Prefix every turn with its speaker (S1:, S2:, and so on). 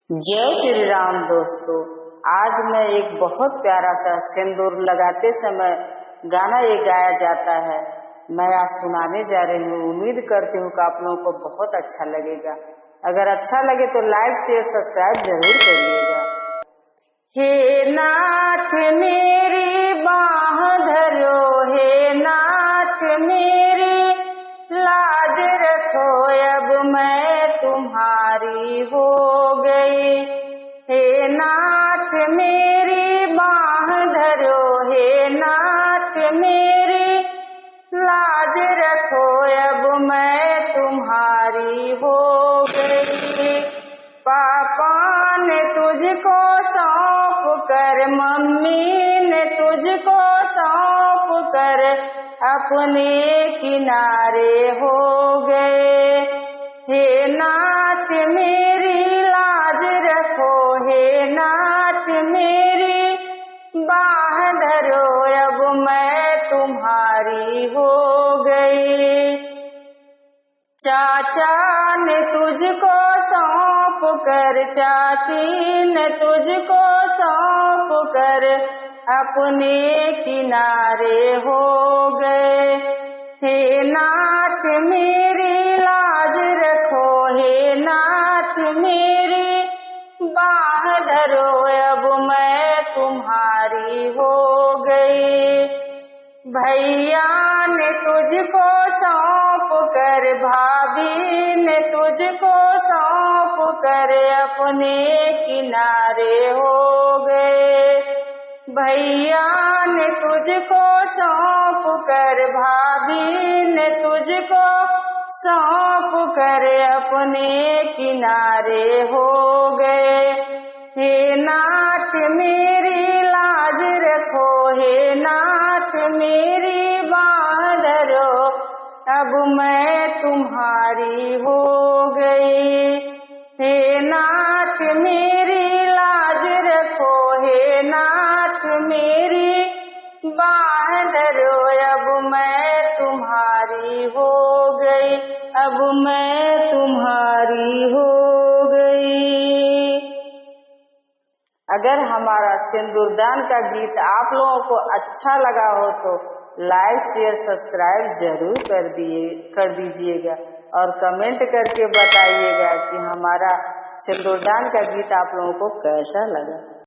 S1: जय श्री राम दोस्तों। आज मैं एक बहुत प्यारा सा सिंदूर लगाते समय गाना ये गाया जाता है, मैं आज सुनाने जा रही हूँ। उम्मीद करती हूँ कि आप लोगों को बहुत अच्छा लगेगा। अगर अच्छा लगे तो लाइक शेयर सब्सक्राइब जरूर करिएगा। हे नाथ मेरी बाह धरो, हे नाथ मेरी लाज रखो, अब मैं तुम्हारी हो गई। हे नाथ मेरी बाह धरो, हे नाथ मेरी लाज रखो, अब मैं तुम्हारी हो गई। पापा ने तुझको सौंप कर, मम्मी ने तुझको सौंप कर अपने किनारे हो गए। हे नाथ मेरी लाज रखो, हे नाथ मेरी बाह धरो, अब मैं तुम्हारी हो गई। चाचा ने तुझको सौंप कर, चाची ने तुझको सौंप कर अपने किनारे हो गए। हे नाथ मेरी लाज रखो, हे नाथ मेरी बाह धरो, अब मैं तुम्हारी हो गई। भैया ने तुझको सौंप कर, भाभी ने तुझको सौंप कर अपने किनारे हो गए। भैया ने तुझको सौंप कर, भाभी ने तुझको सौंप कर अपने किनारे हो गए। हे नाथ मेरी लाज रखो, हे नाथ मेरी बाह धरो, अब मैं तुम्हारी हो गई। हे नाथ मेरी लाज रखो, हे नाथ मेरी बाह धरो, अब मैं तुम्हारी हो गई, अब मैं तुम्हारी हो गई। अगर हमारा सिंदूरदान का गीत आप लोगों को अच्छा लगा हो तो लाइक शेयर सब्सक्राइब जरूर कर दीजिएगा और कमेंट करके बताइएगा कि हमारा सिंदूरदान का गीत आप लोगों को कैसा लगा।